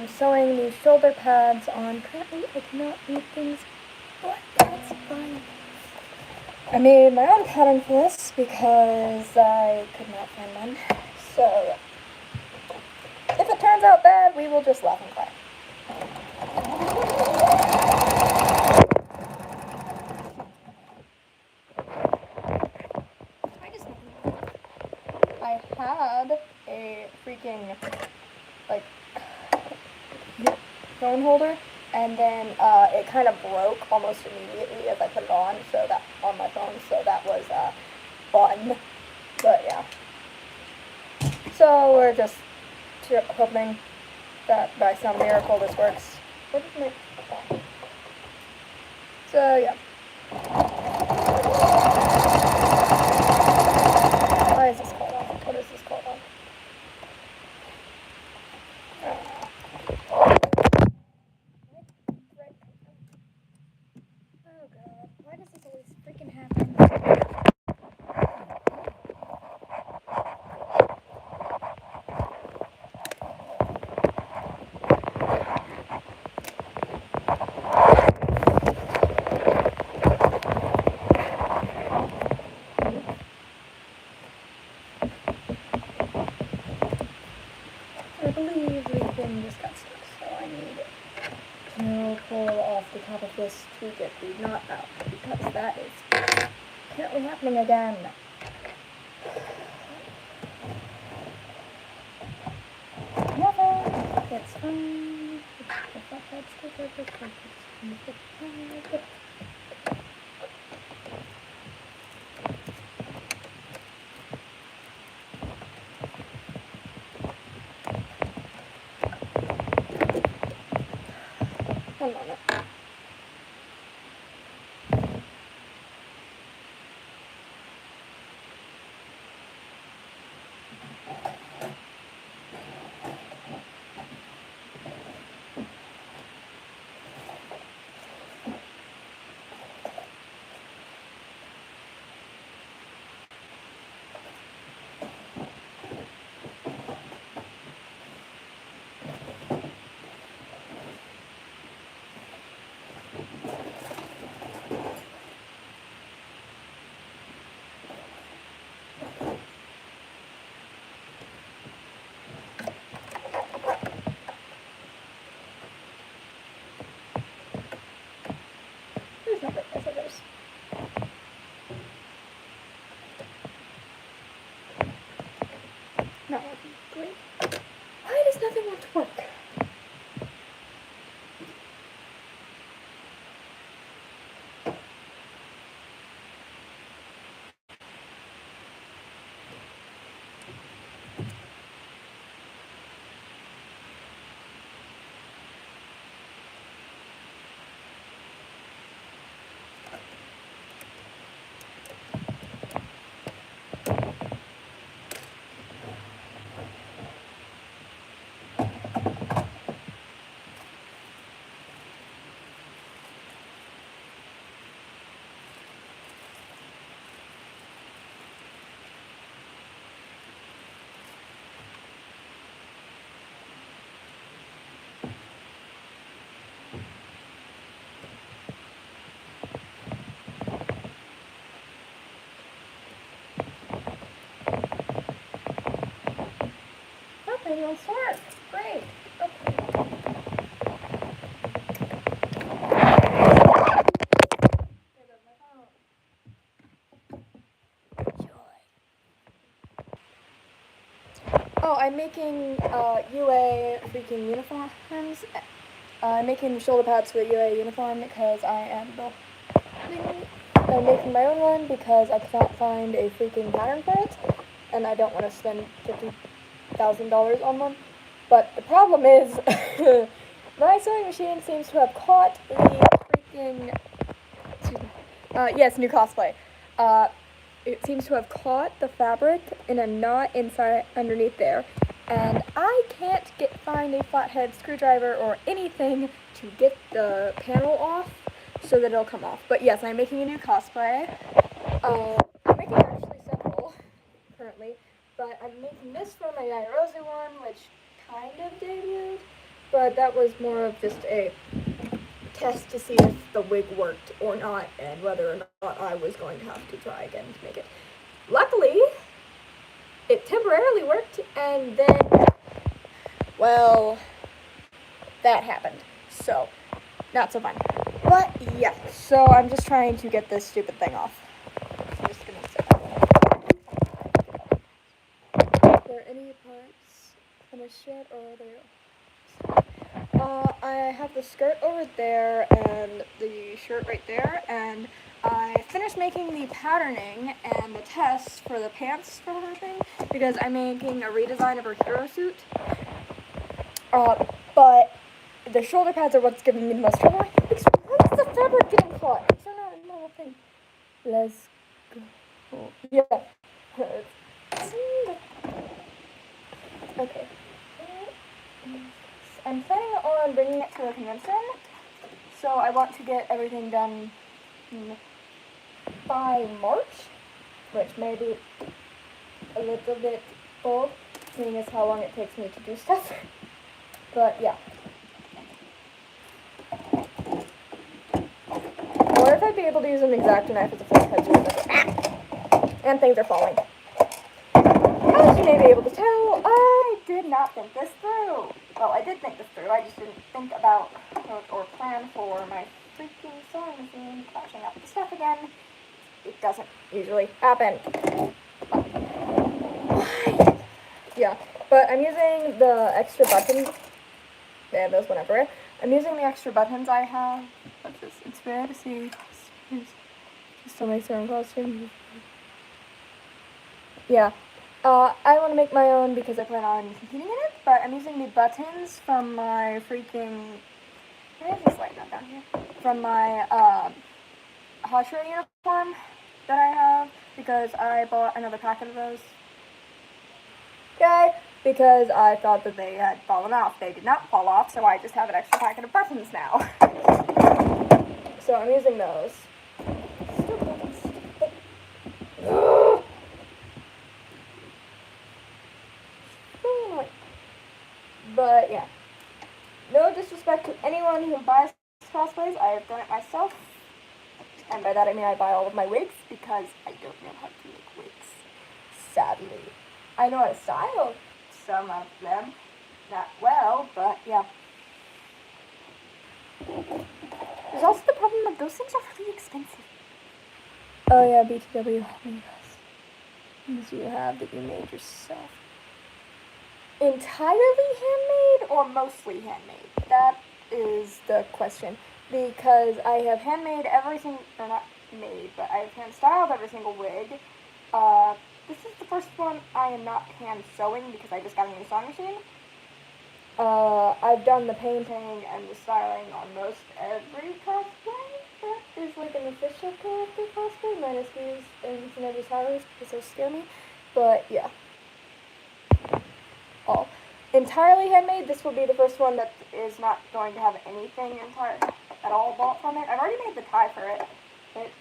I'm sewing these shoulder pads on. Currently, I cannot read things, but that's fine. I made my own pattern for this because I could not find one. So, if it turns out bad, we will just laugh and cry. I had a freaking, like, phone holder, and then it kind of broke almost immediately as I put it on, so that on my phone, so that was fun. But yeah, so we're just hoping that by some miracle this works. So yeah. Why is this called on? What is this called on? Oh god, why does this always freaking happen? I believe the thing just got stuck, so I need to pull off the top of this to get the knot out, because that is apparently happening again. Never. It's fine. One moment. There's nothing. Yes, it is. Not working. Great. Why does nothing want to work? It wants to work. Great. Okay. Oh, I'm making UA freaking uniforms. I'm making shoulder pads for the UA uniform because I am I'm making my own one because I cannot find a freaking pattern for it, and I don't want to spend $50,000 on one. But the problem is, my sewing machine seems to have caught the freaking, yes, new cosplay. It seems to have caught the fabric in a knot inside, underneath there, and I can't find a flathead screwdriver or anything to get the panel off so that it'll come off. But yes, I'm making a new cosplay. I'm making actually several currently, but I'm making this for my Yarozu one, which kind of debuted, but that was more of just a test to see if the wig worked or not, and whether or not I was going to have to try again to make it. Luckily, it temporarily worked, and then, well, that happened. So, not so fun. But, yeah, so I'm just trying to get this stupid thing off. I'm just gonna sit down. Are there any parts finished yet, or are there... I have the skirt over there and the shirt right there, and I finished making the patterning and the tests for the pants for her thing, because I'm making a redesign of her hero suit. But the shoulder pads are what's giving me the most trouble. Why is the fabric getting hot? It's not a normal thing. Let's go. Yeah. Okay. I'm planning on bringing it to a convention, so I want to get everything done by March, which may be a little bit bold, seeing as how long it takes me to do stuff. But yeah. Or if I'd be able to use an X-Acto knife as a flip head tool. And things are falling. As you may be able to tell, I did not think this through. Well, I did think this through, I just didn't think about or plan for my freaking sewing machine crashing up the stuff again. It doesn't usually happen. Why? Yeah, but I'm using the extra buttons. Yeah, those went everywhere. I'm using the extra buttons I have. It's rare to see somebody sewing costumes. Yeah. I want to make my own because I plan on competing in it, but I'm using the buttons from my freaking... Can I just slide that down here? From my, Hashira uniform that I have, because I bought another packet of those. Okay? Because I thought that they had fallen off. They did not fall off, so I just have an extra packet of buttons now. So I'm using those. But yeah, no disrespect to anyone who buys cosplays. I have done it myself, and by that I mean I buy all of my wigs because I don't know how to make wigs. Sadly, I know how to style some of them, not well, but yeah. There's also the problem that those things are really expensive. Oh yeah, BTW. How many costumes do you have that you made yourself? Entirely handmade or mostly handmade? That is the question. Because I have handmade every single, or not made, but I have hand styled every single wig. This is the first one I am not hand sewing because I just got a new sewing machine. I've done the painting and the styling on most every cosplay that is like an official character cosplay, minus these and Tsunade Towers because those scare me. But yeah. All entirely handmade. This will be the first one that is not going to have anything at all bought from it. I've already made the tie for it,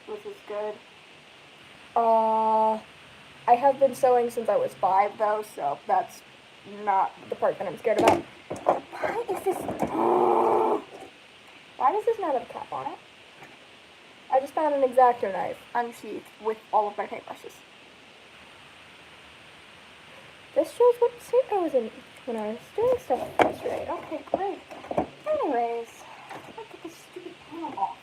which is good. I have been sewing since I was 5 though, so that's not the part that I'm scared about. Why is this? Why does this not have a cap on it? I just found an X-Acto knife unsheathed with all of my paintbrushes. This shows what state I was in when I was doing stuff yesterday. Okay, great. Anyways, let's get this stupid panel off.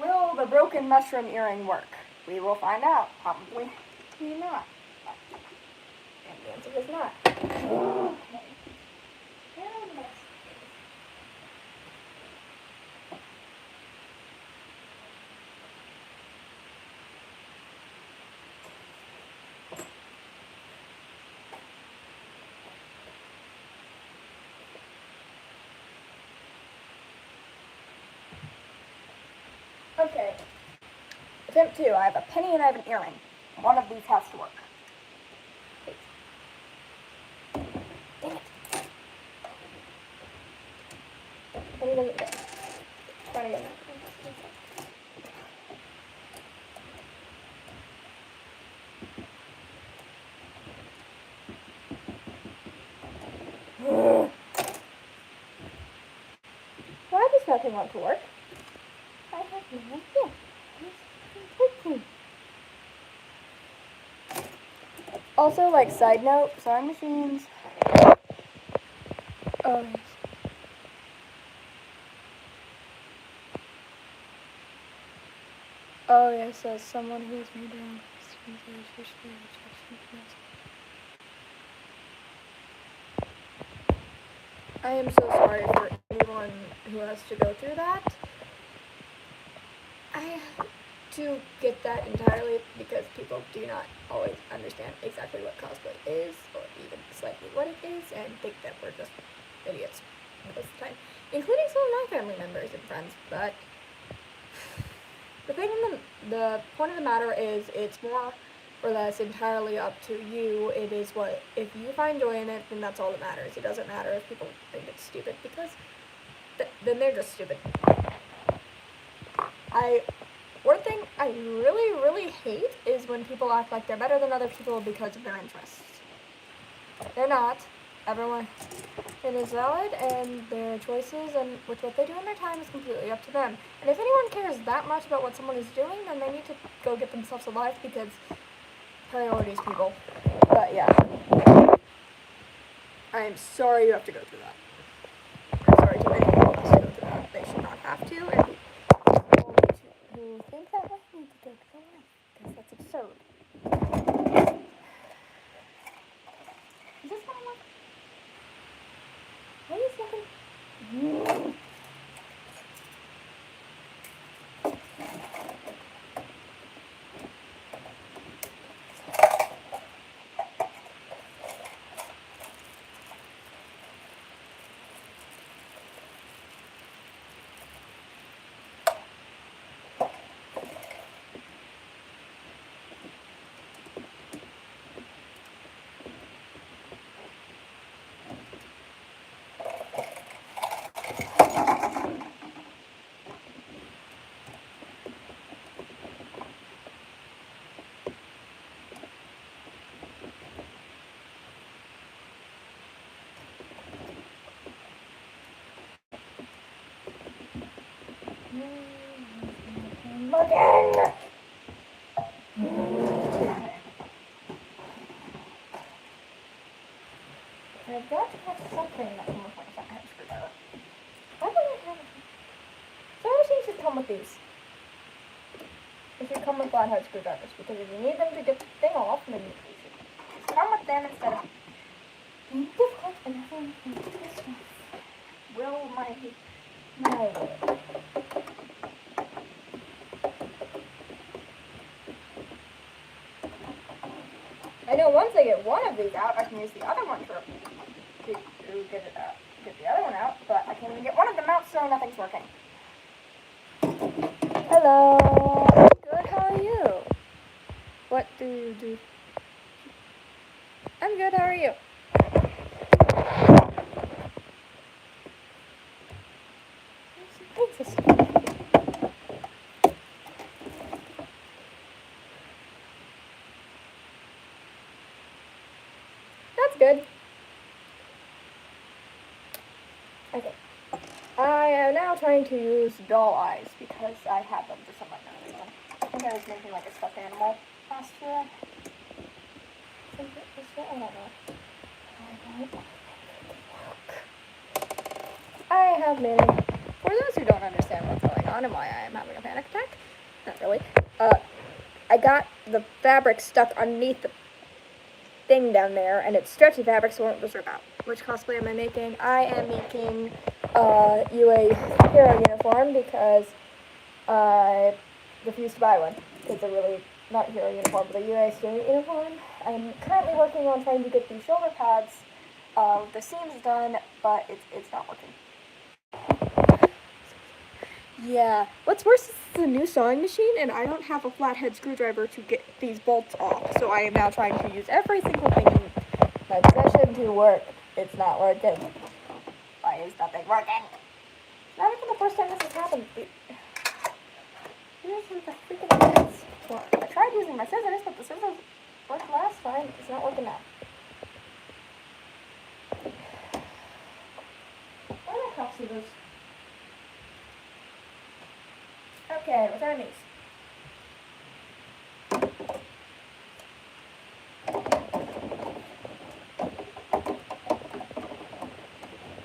Will the broken mushroom earring work? We will find out. Probably not. And the answer is not. Okay. Okay. Attempt 2. I have a penny and I have an earring. One of these has to work. Dang it. Penny doesn't fit. Trying to get that. Why does nothing want to work? I have no idea. Also, like, side note, sewing machines. Oh, yes. Oh, yes, says someone who has made their own I am so sorry for anyone who has to go through that. I do get that entirely because people do not always understand exactly what cosplay is or even slightly what it is and think that we're just idiots most of the time, including some of my family members and friends. But the point of the matter is it's more or less entirely up to you. It is what, if you find joy in it, then that's all that matters. It doesn't matter if people think it's stupid because then they're just stupid. One thing I really, really hate is when people act like they're better than other people because of their interests. They're not. Everyone, it is valid, and their choices and with what they do in their time is completely up to them. And if anyone cares that much about what someone is doing, then they need to go get themselves a life because priorities, people. But yeah, I am sorry you have to go through that. I'm sorry to many people who have to go through that. They should not have to, and people who think that way need to go through that because that's absurd. Is this gonna work? Wait a second. Again! I've got to have something that can look like a flathead screwdriver. Why don't I have a... Sewing machines should come with these. They should come with flathead screwdrivers because if you need them to get the thing off, then you should come with them instead of being difficult and having this one. Will my... No. I know once I get one of these out, I can use the other one to get it out, get the other one out, but I can't even get one of them out, so nothing's working. Hello. Good, how are you? What do you do? I'm good, how are you? That's good. Okay. I am now trying to use doll eyes because I have them for some unknown reason. I think I was making like a stuffed animal last year. I think it was, I don't know. I have many. For those who don't understand what's going on and why I am having a panic attack, not really, I got the fabric stuck underneath the thing down there, and it's stretchy fabric, so it won't just rip out. Which cosplay am I making? I am making UA hero uniform because I refused to buy one. It's a really, not hero uniform, but a UA student uniform. I'm currently working on trying to get the shoulder pads, the seams done, but it's not working. Yeah. What's worse is the new sewing machine, and I don't have a flathead screwdriver to get these bolts off. So I am now trying to use every single thing in my possession to work. It's not working. Why is nothing working? Not even the first time this has happened. This is the freaking things. Well, I tried using my scissors, but the scissors worked last time. It's not working now. Where are my craft scissors? Okay, return these.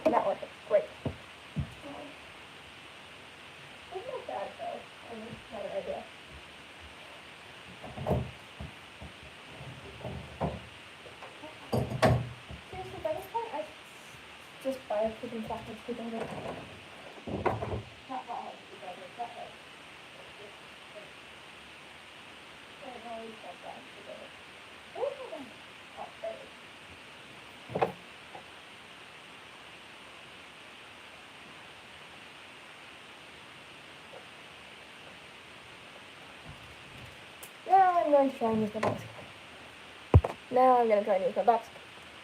Not working. Great. It's not bad though. I mean, not an idea. Seriously, by this point, I just buy a freaking plastic screwdriver. Not flathead screwdriver, flathead. Now I'm going to try and use my box. Now I'm going to try and use my box.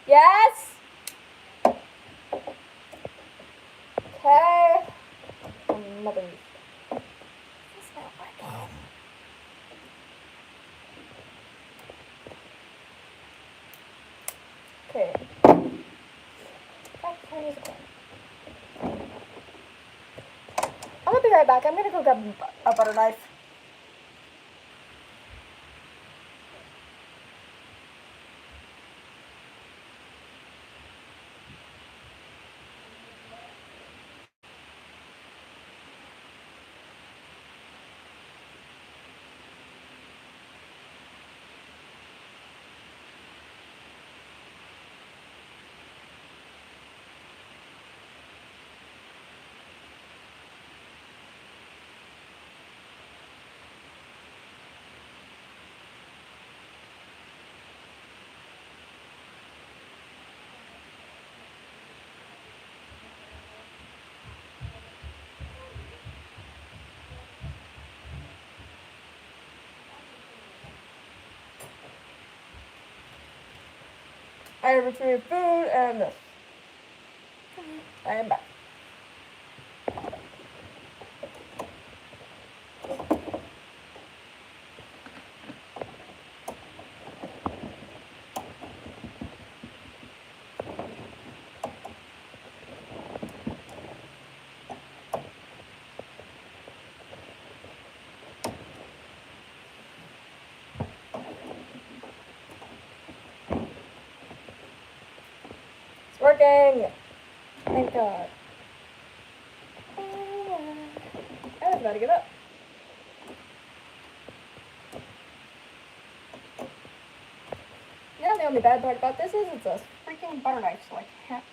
Yes! Okay. Another. It's not working. Okay. Back to use a coin. I'm gonna be right back. I'm gonna go grab a butter knife. I retrieved food and this. I am back. It's working! Thank God. I was about to give up. Now the only bad part about this is it's a freaking butter knife, so I can't.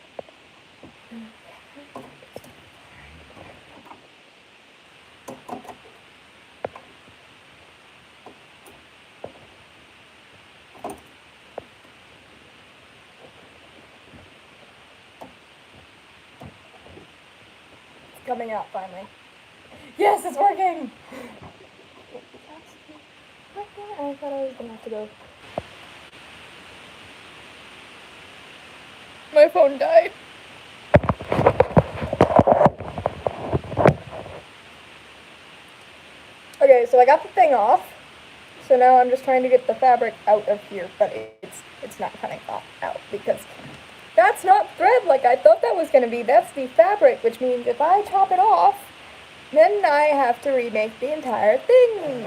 It's coming out finally. Yes, it's working! I thought I was gonna have to go. My phone died. Okay, so I got the thing off. So now I'm just trying to get the fabric out of here, but it's not coming out because that's not thread like I thought that was going to be. That's the fabric, which means if I chop it off, then I have to remake the entire thing.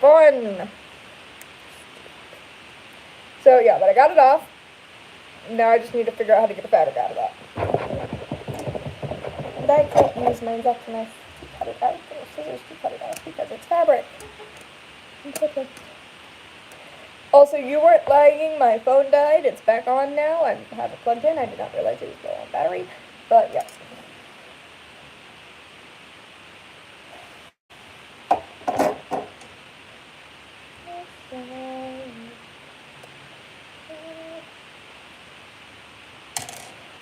Fun. So yeah, but I got it off. Now I just need to figure out how to get the fabric out of that. And I can't use my X-Acto knife to cut it out, or scissors to cut it out, because it's fabric. Okay. Also, you weren't lagging, my phone died, it's back on now, I have it plugged in, I did not realize it was low on battery, but yes.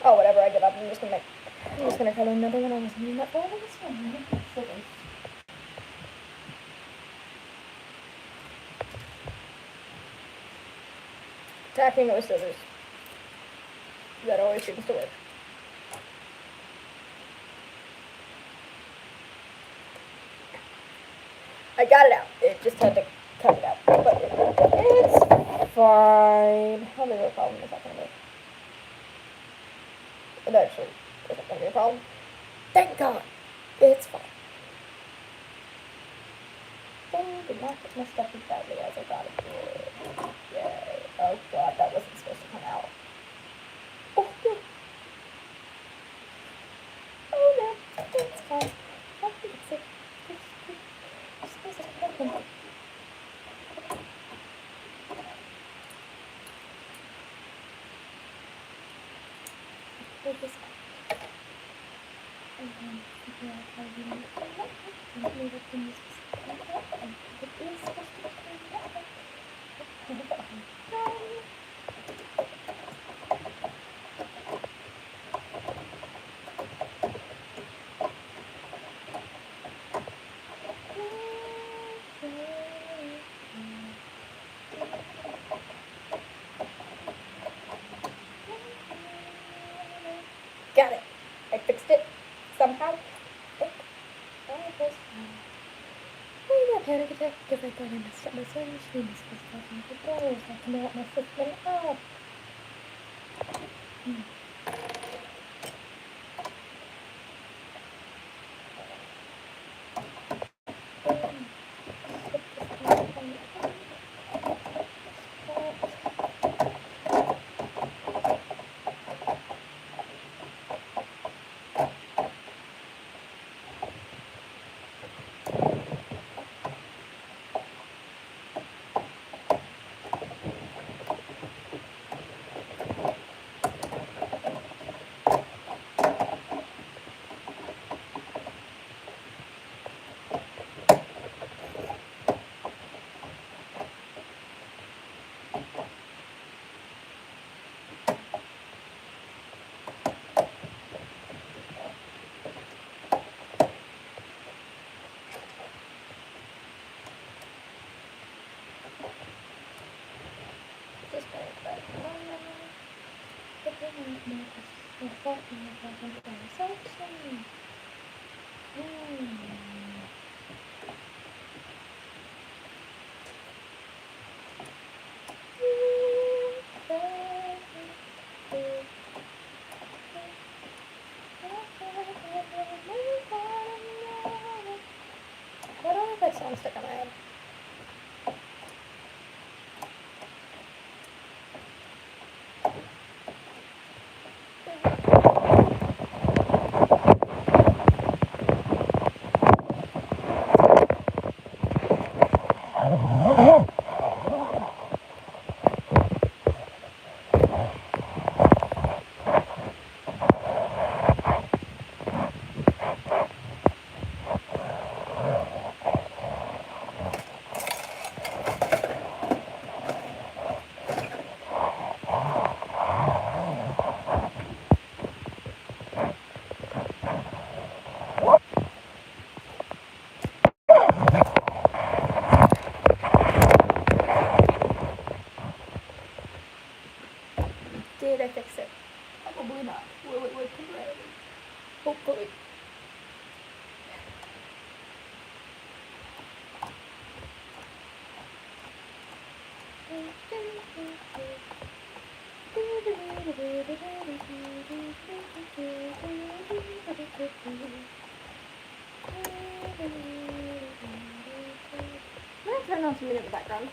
Oh, whatever, I give up, I'm just gonna cut another one, I was using that for this one. scissors. Tacking it with scissors. That always seems to work. I got it out. It just had to cut it out. But it's fine. How big of a problem is that going to be? It actually isn't going to be a problem. Thank God. It's fine. Thing did not get messed up as badly as I thought it would. Yay. Oh God, that wasn't supposed to come out. Oh no. Oh no. It's fine. I can fix it. Just supposed to happen. Take this out. And then figure out how you need to clean it. And maybe we can use this to clean it up. And it is supposed to be cleaned up. Got it. I fixed it somehow. I had a panic attack because I thought I messed up my sewing machine. This was talking to the doors. I can out my system up. Why don't I have that song stuck on my head? Did I fix it? Probably not. Will it work temporarily? Hopefully. I'm gonna turn on some music in the background.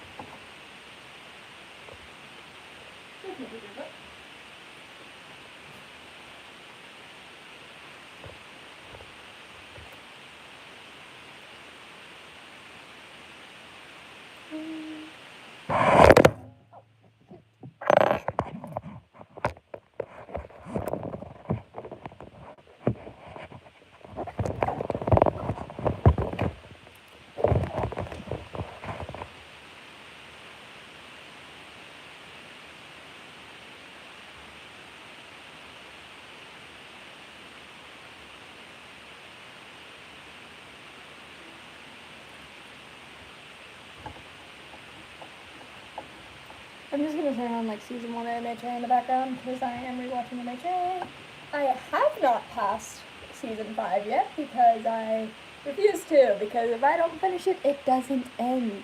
I'm just gonna turn on like season 1 MHA in the background because I am rewatching MHA. I have not passed season 5 yet because I refuse to, because if I don't finish it, it doesn't end.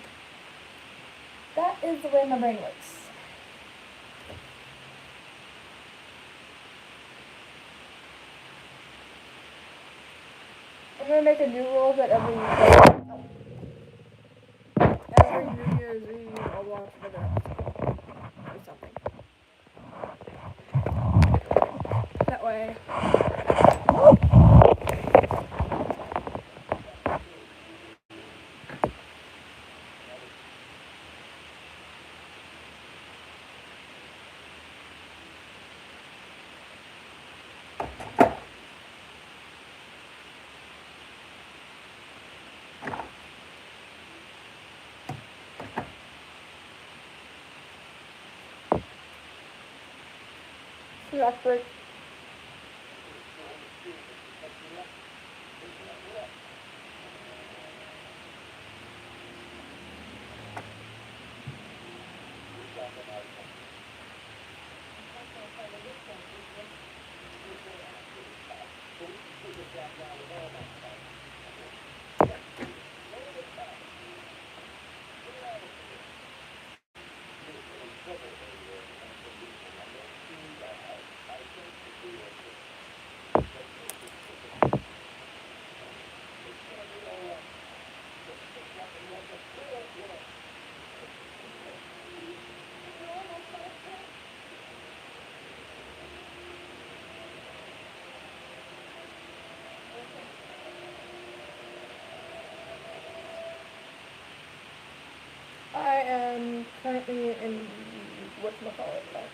That is the way my brain works. I'm gonna make a new rule that every New Year's Eve I'll watch another episode or something. That way. Rock break. I am currently in whatchamacallit, like.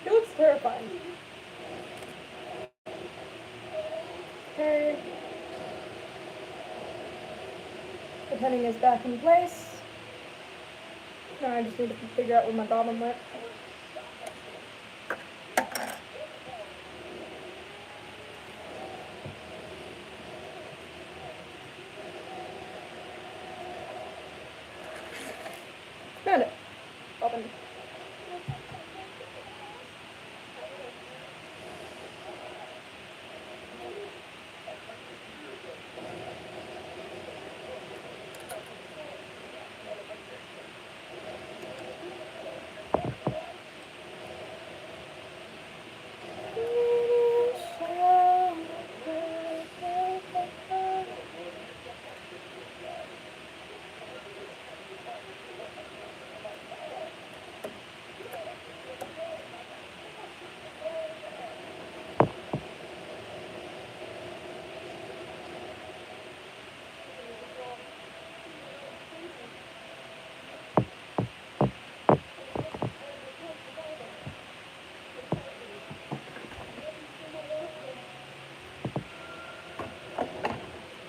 He looks terrifying. Okay. The penning is back in place. Now I just need to figure out where my bottom went. Found it. Bobbin.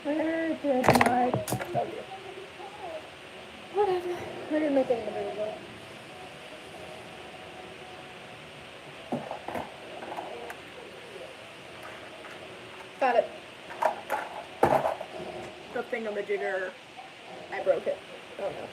Where did my W? Whatever. I didn't make any of it. Got it. The thing on the jigger. I broke it. Oh no.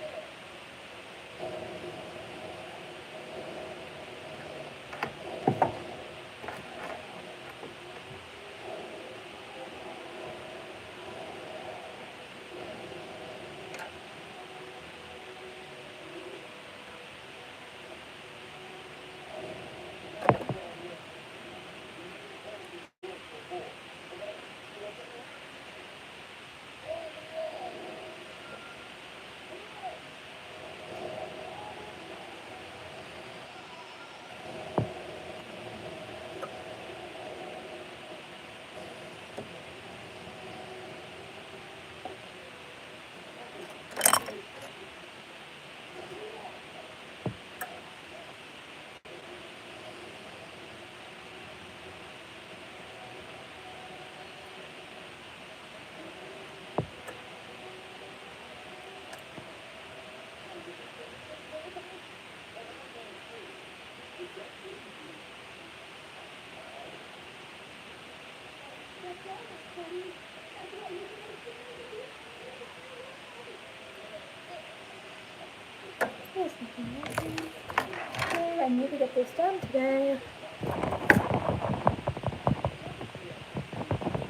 I need to get this done today.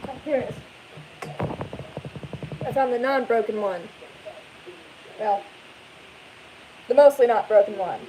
Oh, here it is. I found the non-broken one. Well, the mostly not broken one.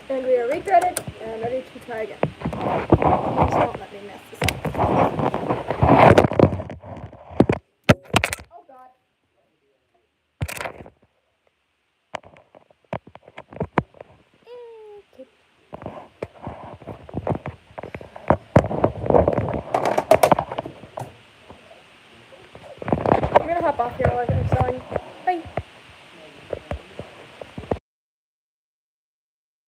And we are regretted and ready to try again. Please don't let me mess this up. Oh god. Okay. I'm gonna hop off here while I